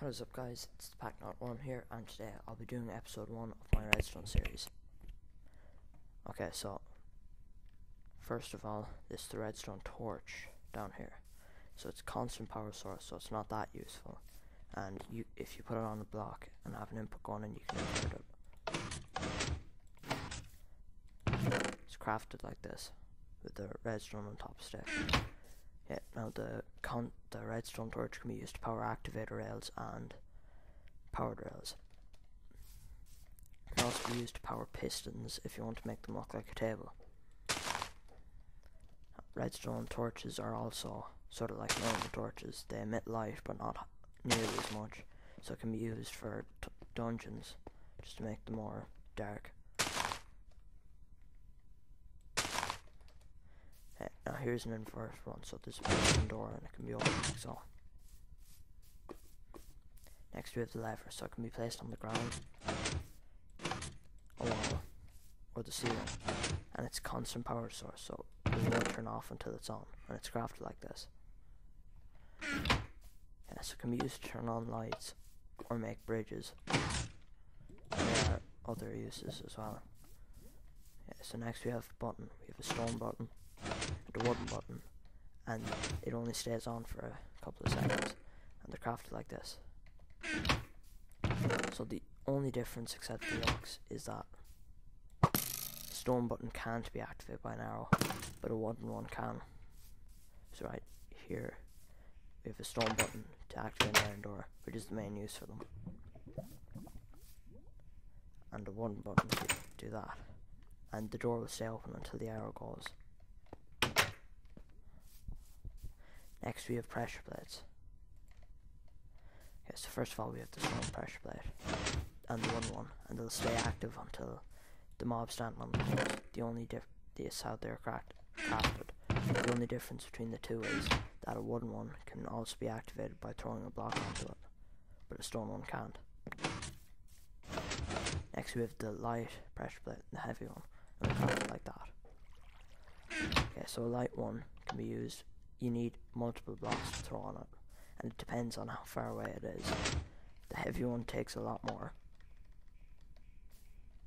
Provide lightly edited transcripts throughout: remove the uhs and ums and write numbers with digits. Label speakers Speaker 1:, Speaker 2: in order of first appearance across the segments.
Speaker 1: What is up, guys? It's the Pack01 here, and today I'll be doing episode 1 of my Redstone series. Okay, so first of all, this is the Redstone torch down here. So it's a constant power source, so it's not that useful. And if you put it on a block and have an input going in, you can invert it. It's crafted like this, with the redstone on top stick. Yeah, now the redstone torch can be used to power activator rails and powered rails. It can also be used to power pistons if you want to make them look like a table. Redstone torches are also sort of like normal torches. They emit light but not nearly as much, so it can be used for dungeons just to make them more dark. Now here's an inverted one, so there's a open door and it can be opened like so. Next we have the lever, so it can be placed on the ground, a wall, or the ceiling, and it's a constant power source, so it won't turn off until it's on, and it's crafted like this. Yeah, so it can be used to turn on lights or make bridges. There are other uses as well. Yeah, so next we have a button. We have a stone button and a wooden button, and it only stays on for a couple of seconds, and they're crafted like this. So the only difference except the locks is that the stone button can't be activated by an arrow, but a wooden one can. So right here we have a stone button to activate an iron door, which is the main use for them, and a wooden button to do that, and the door will stay open until the arrow goes. Next we have pressure plates. Okay, so first of all we have the stone pressure plate and the wooden one, and they'll stay active until the mob standing on them goes. This is how they're crafted. The only difference between the two is that a wooden one can also be activated by throwing a block onto it, but a stone one can't. Next we have the light pressure plate and the heavy one, and they're crafted like that. Okay, so a light one can be used. You need multiple blocks to throw on it, and it depends on how far away it is. The heavy one takes a lot more.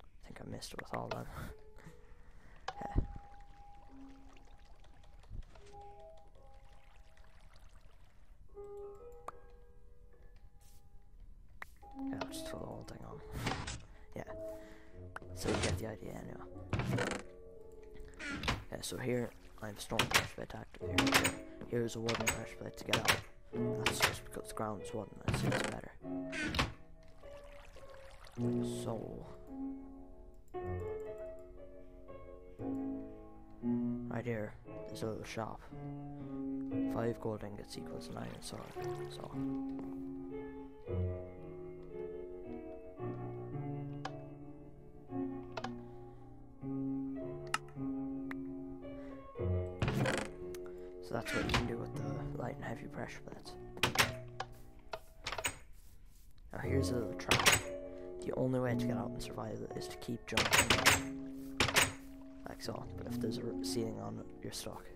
Speaker 1: I think I missed it with all them. Yeah, I'll just throw the whole thing on. Yeah, so you get the idea anyway. Yeah, so here I have a stone pressure plate active. Here's a wooden pressure plate to get out. That's just because the ground is wooden, it seems better. So right here, there's a little shop. 5 gold ingots equals 9 sword. So that's what you can do with the light and heavy pressure plates. Now here's a little trap. The only way to get out and survive it is to keep jumping, like so, but if there's a ceiling on it, you're stuck.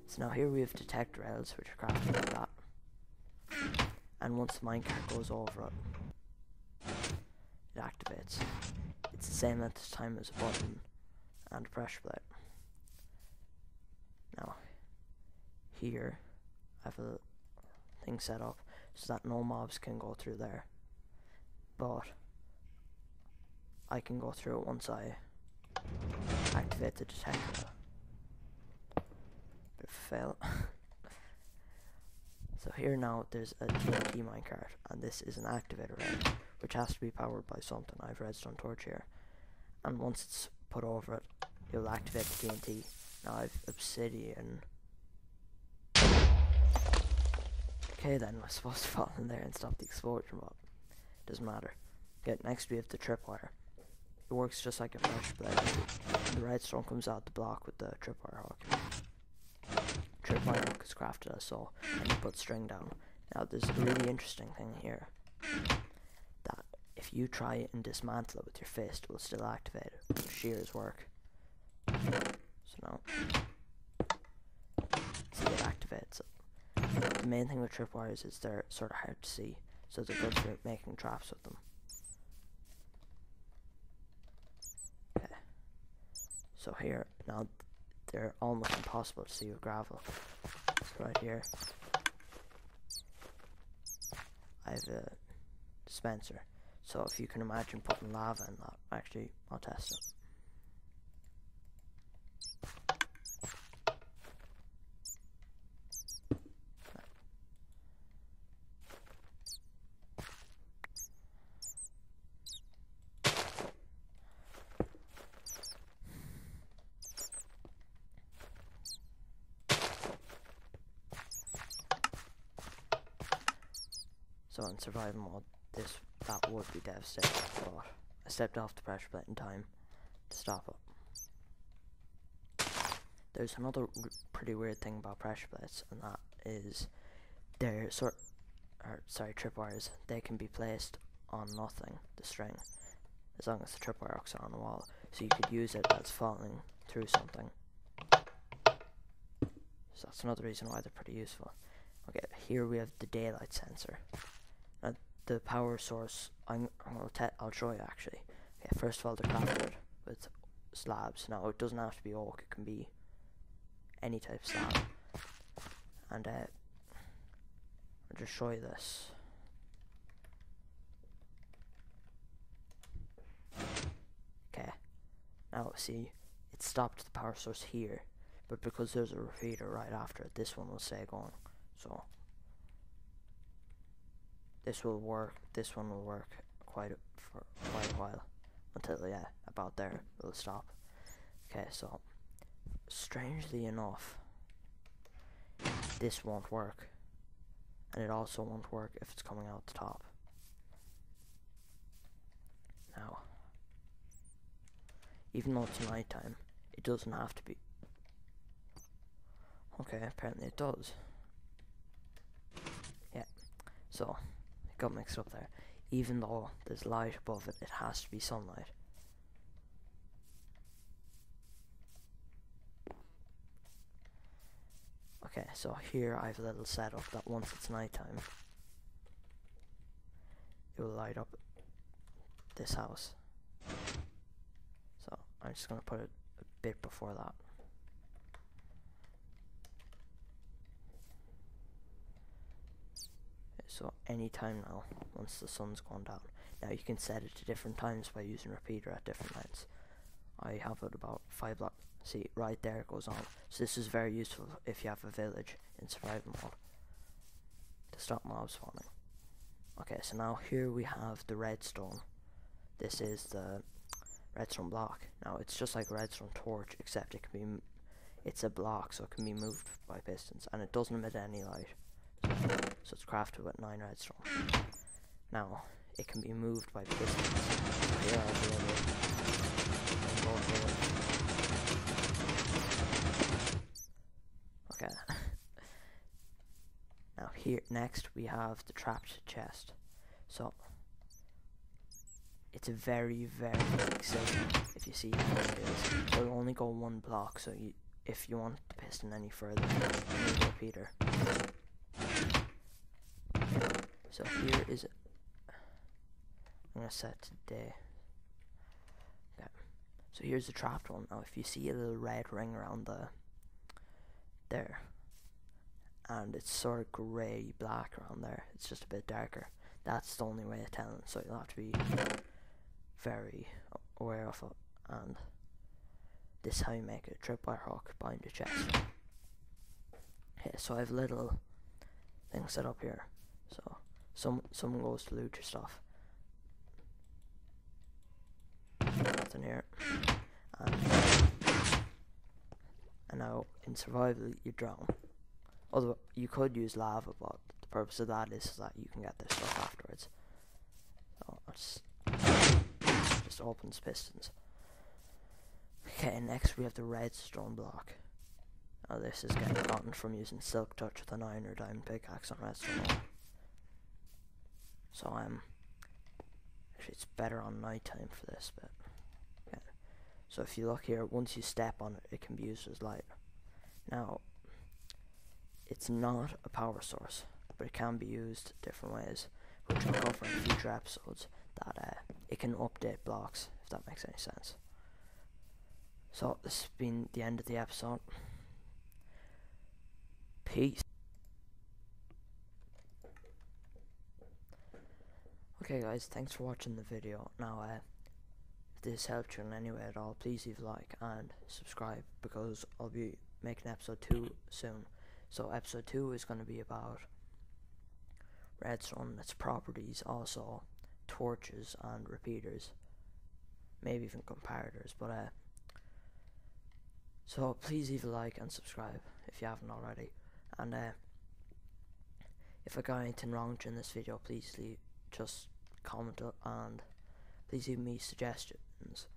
Speaker 1: So now here we have detect rails, which are crafted like that, and once the minecart goes over it, it activates. It's the same length of time as a button and a pressure plate. Now here I have a thing set up so that no mobs can go through there, but I can go through it once I activate the detector. Bit of a fail. So here now there's a TNT minecart, and this is an activator rail, which has to be powered by something. I have a redstone torch here, and once it's put over it, it will activate the TNT. Now I've obsidian. Okay then, we're supposed to fall in there and stop the explosion, but it doesn't matter. Okay, next we have the tripwire. It works just like a pressure plate. The redstone comes out the block with the tripwire hook. Tripwire hook is crafted as so, and you put string down. Now there's a really interesting thing here, that if you try and dismantle it with your fist, it will still activate it with shears work. So now, see, it activates it. The main thing with tripwires is they're sort of hard to see, so they're good for making traps with them. Okay, so here, now they're almost impossible to see with gravel. So right here, I have a dispenser. So if you can imagine putting lava in that, actually, I'll test it. So in survival mode, that would be devastating, but I stepped off the pressure plate in time to stop it. There's another pretty weird thing about pressure plates, and that is they're tripwires. They can be placed on nothing, the string, as long as the tripwire hooks are on the wall. So you could use it as falling through something. So that's another reason why they're pretty useful. Okay, here we have the daylight sensor. Now the power source, I'll show you actually. Okay, first of all, they're crafted with slabs. Now it doesn't have to be oak; it can be any type of slab. And I'll just show you this. Okay, now see, it stopped the power source here, but because there's a repeater right after it, this one will stay going. So this will work. This one will work for quite a while until about there it'll stop. Okay, so strangely enough, this won't work, and it also won't work if it's coming out the top. Now, even though it's nighttime, it doesn't have to be. Okay, apparently it does. Yeah, so it got mixed up there. Even though there's light above it, it has to be sunlight. Okay, so here I have a little setup that once it's nighttime, it will light up this house. So I'm just going to put it a bit before that. So any time now, once the sun's gone down. Now you can set it to different times by using repeater at different lengths. I have it about 5 blocks. See, right there it goes on. So this is very useful if you have a village in survival mode to stop mobs spawning. Okay, so now here we have the redstone. This is the redstone block. Now it's just like a redstone torch, except it can be it's a block, so it can be moved by pistons, and it doesn't emit any light. So it's crafted with 9 redstone. Now it can be moved by pistons. So here I have a little. Okay. Now here next we have the trapped chest. So it's a very, very big signal. If you see how it is, it'll only go 1 block. So if you want the piston any further, you need a repeater. So here is it. I'm gonna set today. Okay. So here's the trapped one. Now if you see a little red ring around there, and it's sort of grey black around there, it's just a bit darker. That's the only way of telling. So you'll have to be very aware of it. And this is how you make a tripwire hook behind the chest. Okay, so I have little things set up here. So someone goes to loot your stuff. Nothing here. And now in survival you drown. Although you could use lava, but the purpose of that is that you can get this stuff afterwards. So just opens pistons. Okay, next we have the redstone block. Now this is gotten from using silk touch with an iron or diamond pickaxe on redstone ore. So actually it's better on night time for this bit. Okay. So if you look here, once you step on it, it can be used as light. Now it's not a power source, but it can be used different ways. which I'll cover in future episodes, that it can update blocks, if that makes any sense. So this has been the end of the episode. Peace. Okay guys, thanks for watching the video. Now if this helped you in any way at all, please leave a like and subscribe, because I'll be making episode 2 soon. So episode 2 is going to be about redstone, its properties, also torches and repeaters, maybe even comparators. But so please leave a like and subscribe if you haven't already. And if I got anything wrong during this video, please just comment and please leave me suggestions.